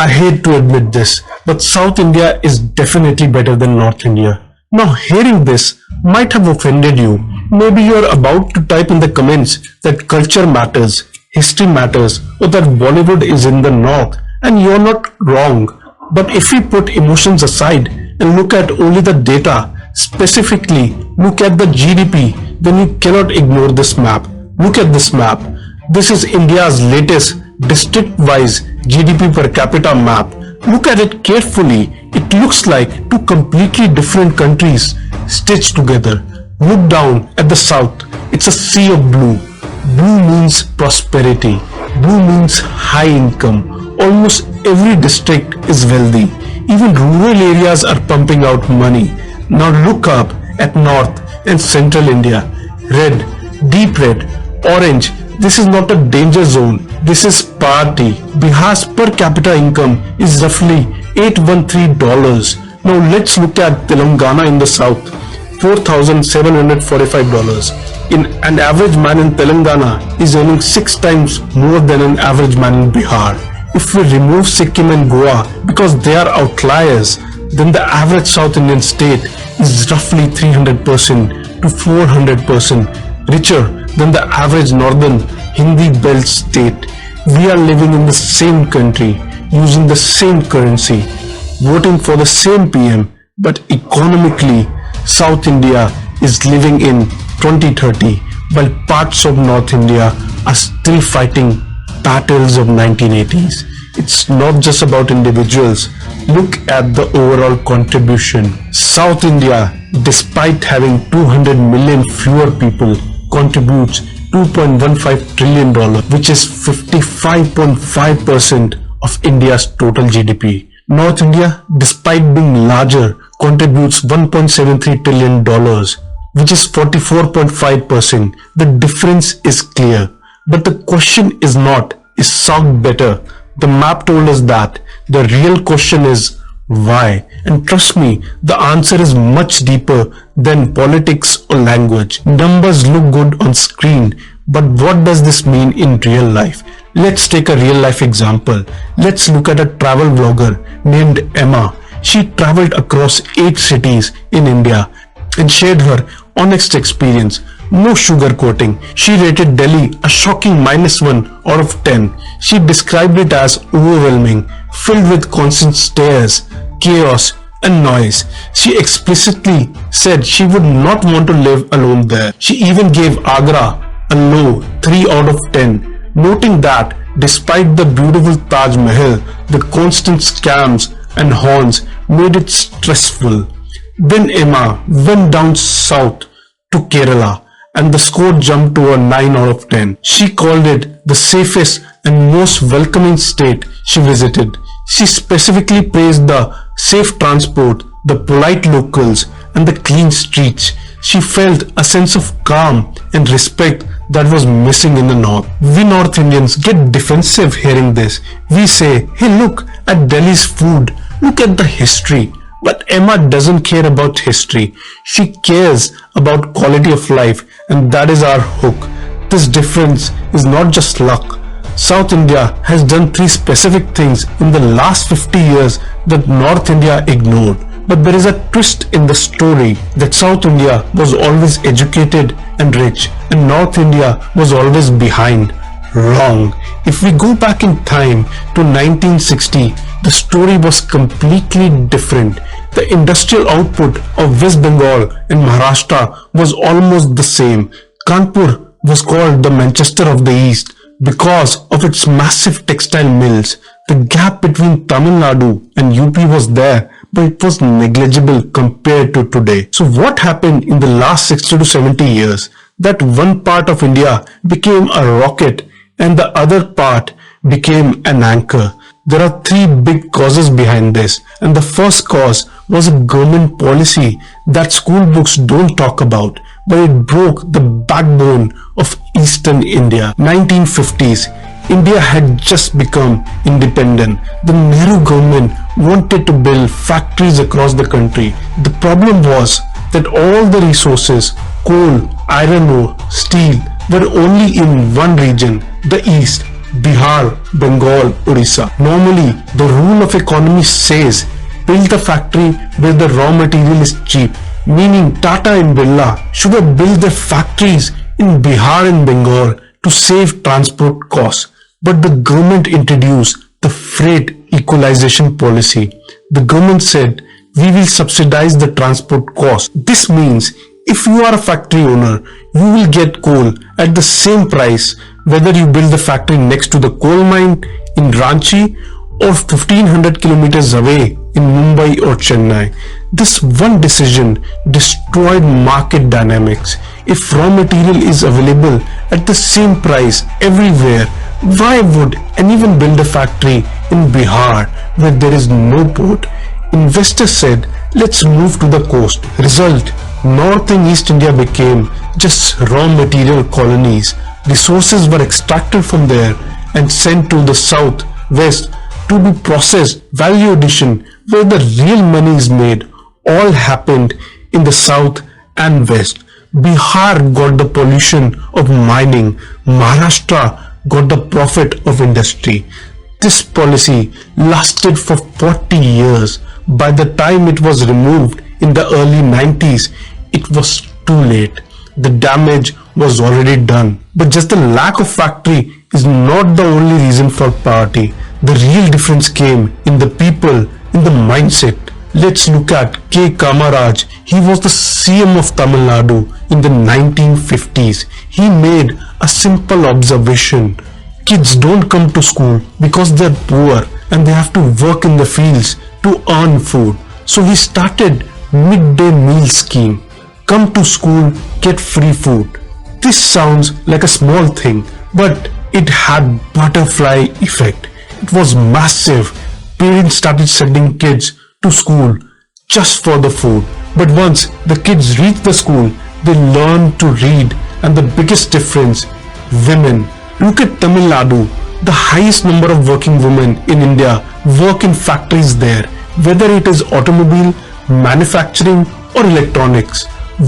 I hate to admit this, but South India is definitely better than North India. Now hearing this might have offended you. Maybe you're about to type in the comments that culture matters, history matters, or that Bollywood is in the north, and you're not wrong. But if we put emotions aside and look at only the data, specifically look at the GDP, then you cannot ignore this map. Look at this map. This is India's latest district-wise GDP per capita map. Look at it carefully. It looks like two completely different countries stitched together. Look down at the south. It's a sea of blue. Blue means prosperity. Blue means high income. Almost every district is wealthy. Even rural areas are pumping out money. Now look up at North and Central India. Red, deep red, orange. This is not a danger zone. This is party. Bihar's per capita income is roughly $813. Now let's look at Telangana in the south. $4,745. An average man in Telangana is earning 6 times more than an average man in Bihar. If we remove Sikkim and Goa because they are outliers, then the average South Indian state is roughly 300% to 400% richer than the average northern Hindi belt state. We are living in the same country, using the same currency, voting for the same PM, but economically, South India is living in 2030, while parts of North India are still fighting battles of 1980s. It's not just about individuals. Look at the overall contribution. South India, despite having 200 million fewer people, contributes $2.15 trillion, which is 55.5% of India's total GDP. North India, despite being larger, contributes $1.73 trillion, which is 44.5%. The difference is clear. But the question is not, is South better? The map told us that. The real question is, why? And trust me, the answer is much deeper than politics or language. Numbers look good on screen, but what does this mean in real life? Let's take a real life example. Let's look at a travel vlogger named Emma. She traveled across 8 cities in India and shared her honest experience. No sugarcoating. She rated Delhi a shocking -1 out of 10. She described it as overwhelming, filled with constant stares, chaos and noise. She explicitly said she would not want to live alone there. She even gave Agra a low 3 out of 10, noting that despite the beautiful Taj Mahal, the constant scams and horns made it stressful. Then Emma went down south to Kerala and the score jumped to a 9 out of 10. She called it the safest and most welcoming state she visited. She specifically praised the safe transport, the polite locals, and the clean streets. She felt a sense of calm and respect that was missing in the north. We North Indians get defensive hearing this. We say, hey, look at Delhi's food, look at the history. But Emma doesn't care about history. She cares about quality of life, and that is our hook. This difference is not just luck. South India has done 3 specific things in the last 50 years that North India ignored. But there is a twist in the story that South India was always educated and rich, and North India was always behind. Wrong. If we go back in time to 1960, the story was completely different. The industrial output of West Bengal and Maharashtra was almost the same. Kanpur was called the Manchester of the East because of its massive textile mills. The gap between Tamil Nadu and UP was there, but it was negligible compared to today. So what happened in the last 60 to 70 years? That one part of India became a rocket and the other part became an anchor. There are 3 big causes behind this, and the first cause was a government policy that school books don't talk about, but it broke the backbone of Eastern India. 1950s, India had just become independent. The Nehru government wanted to build factories across the country. The problem was that all the resources, coal, iron ore, steel, were only in one region, the East. Bihar, Bengal, Odisha. Normally, the rule of economy says build the factory where the raw material is cheap, meaning Tata and Birla should have built their factories in Bihar and Bengal to save transport costs. But the government introduced the freight equalization policy. The government said we will subsidize the transport cost. This means if you are a factory owner, you will get coal at the same price whether you build the factory next to the coal mine in Ranchi or 1500 kilometers away in Mumbai or Chennai. This one decision destroyed market dynamics. If raw material is available at the same price everywhere, why would anyone build a factory in Bihar where there is no port? Investors said, let's move to the coast. Result, North and East India became just raw material colonies. Resources were extracted from there and sent to the south, west to be processed. Value addition, where the real money is made, all happened in the south and west. Bihar got the pollution of mining. Maharashtra got the profit of industry. This policy lasted for 40 years. By the time it was removed in the early 90s, it was too late. The damage was already done. But just the lack of factory is not the only reason for poverty. The real difference came in the people, in the mindset. Let's look at K. Kamaraj. He was the CM of Tamil Nadu in the 1950s. He made a simple observation. Kids don't come to school because they're poor and they have to work in the fields to earn food. So he started midday meal scheme. Come to school, get free food. This sounds like a small thing, but it had butterfly effect. It was massive. Parents started sending kids to school just for the food. But once the kids reach the school, they learn to read. And the biggest difference, women. Look at Tamil Nadu. The highest number of working women in India work in factories there, whether it is automobile, manufacturing or electronics.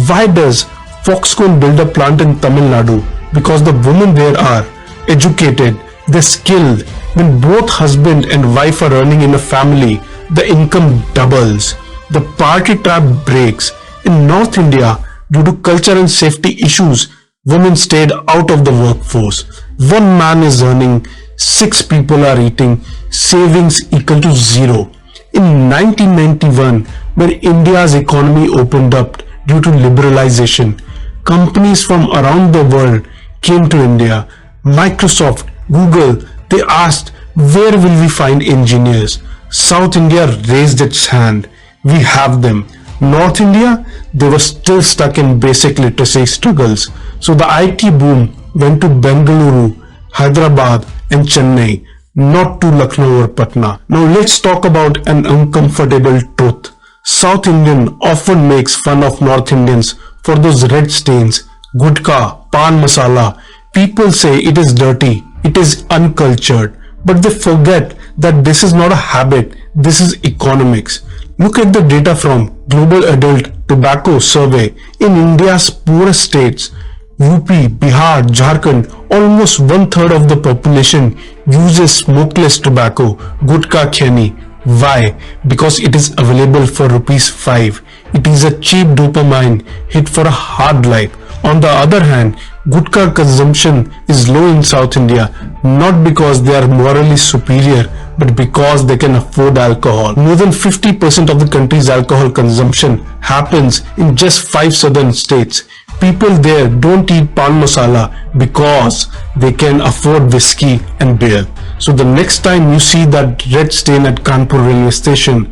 Why does Foxconn build a plant in Tamil Nadu? Because the women there are educated, they're skilled. When both husband and wife are earning in a family, the income doubles. The party trap breaks. In North India, due to culture and safety issues, women stayed out of the workforce. One man is earning, 6 people are eating, savings equal to 0. In 1991, when India's economy opened up due to liberalization, companies from around the world came to India. Microsoft, Google, they asked, where will we find engineers? South India raised its hand. We have them. North India, they were still stuck in basic literacy struggles. So the IT boom went to Bengaluru, Hyderabad and Chennai, not to Lucknow or Patna. Now let's talk about an uncomfortable truth. South Indian often makes fun of North Indians for those red stains, gudka, pan masala. People say it is dirty, it is uncultured, but they forget that this is not a habit, this is economics. Look at the data from Global Adult Tobacco Survey. In India's poorest states, UP, Bihar, Jharkhand, almost 1/3 of the population uses smokeless tobacco, gudka khani. Why? Because it is available for ₹5. It is a cheap dopamine hit for a hard life. On the other hand, gudka consumption is low in South India, not because they are morally superior, but because they can afford alcohol. More than 50% of the country's alcohol consumption happens in just 5 southern states. People there don't eat pan masala because they can afford whiskey and beer. So the next time you see that red stain at Kanpur railway station,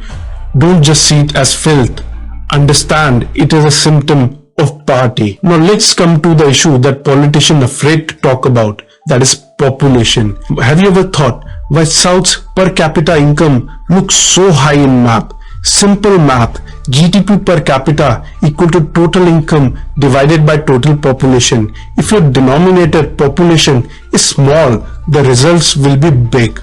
don't just see it as filth. Understand it is a symptom of poverty. Now let's come to the issue that politicians are afraid to talk about, that is population. Have you ever thought why South's per capita income looks so high in map? Simple math, GDP per capita equal to total income divided by total population. If your denominator population is small, the results will be big.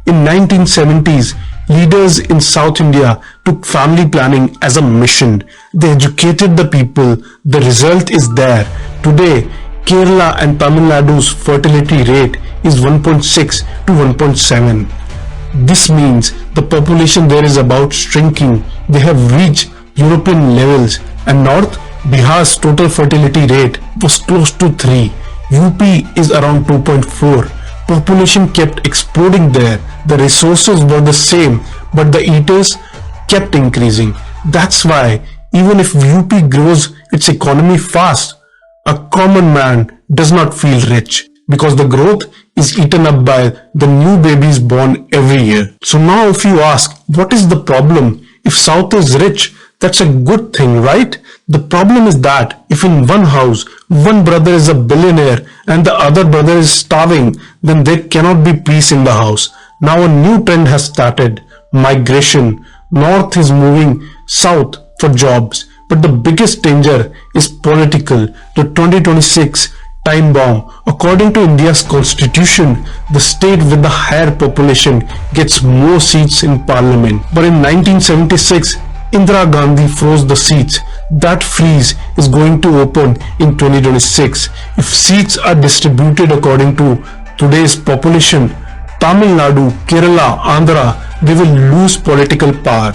In 1970s, leaders in South India took family planning as a mission. They educated the people. The result is there. Today, Kerala and Tamil Nadu's fertility rate is 1.6 to 1.7. This means the population there is about shrinking. They have reached European levels, and North Bihar's total fertility rate was close to 3. UP is around 2.4. Population kept exploding there. The resources were the same, but the eaters kept increasing. That's why even if UP grows its economy fast, a common man does not feel rich because the growth is eaten up by the new babies born every year. So now if you ask, what is the problem? If South is rich, that's a good thing, right? The problem is that if in one house, one brother is a billionaire and the other brother is starving, then there cannot be peace in the house. Now a new trend has started. Migration. North is moving south for jobs. But the biggest danger is political. The 2026 time bomb. According to India's constitution, the state with the higher population gets more seats in parliament. But in 1976, Indira Gandhi froze the seats. That freeze is going to open in 2026. If seats are distributed according to today's population, Tamil Nadu, Kerala, Andhra, they will lose political power.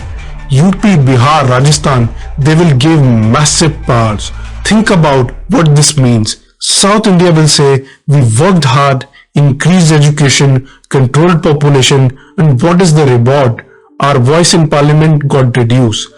UP, Bihar, Rajasthan, they will give massive powers. Think about what this means. South India will say, we worked hard, increased education, controlled population, and what is the reward? Our voice in parliament got reduced.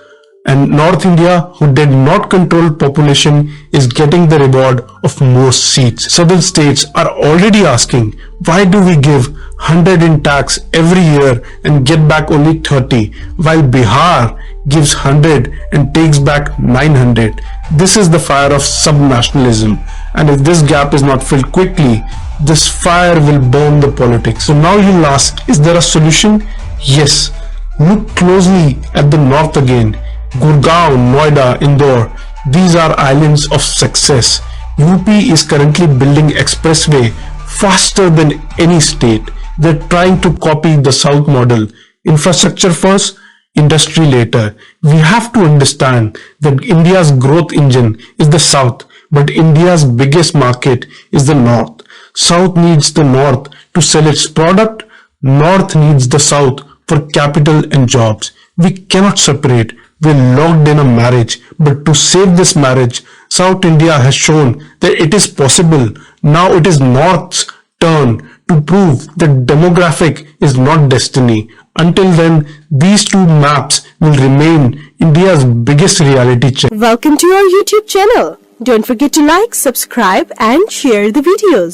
And North India, who did not control population, is getting the reward of more seats. Southern states are already asking, why do we give 100 in tax every year and get back only 30, while Bihar gives 100 and takes back 900? This is the fire of sub-nationalism, and if this gap is not filled quickly, this fire will burn the politics. So now you'll ask, is there a solution? Yes. Look closely at the north again. Gurgaon, Noida, Indore, these are islands of success. UP is currently building expressway faster than any state. They're trying to copy the South model. Infrastructure first, industry later. We have to understand that India's growth engine is the South, but India's biggest market is the North. South needs the North to sell its product. North needs the South for capital and jobs. We cannot separate. We're locked in a marriage, but to save this marriage, South India has shown that it is possible. Now it is North's turn to prove that demographic is not destiny. Until then, these two maps will remain India's biggest reality check. Welcome to our YouTube channel. Don't forget to like, subscribe and share the videos.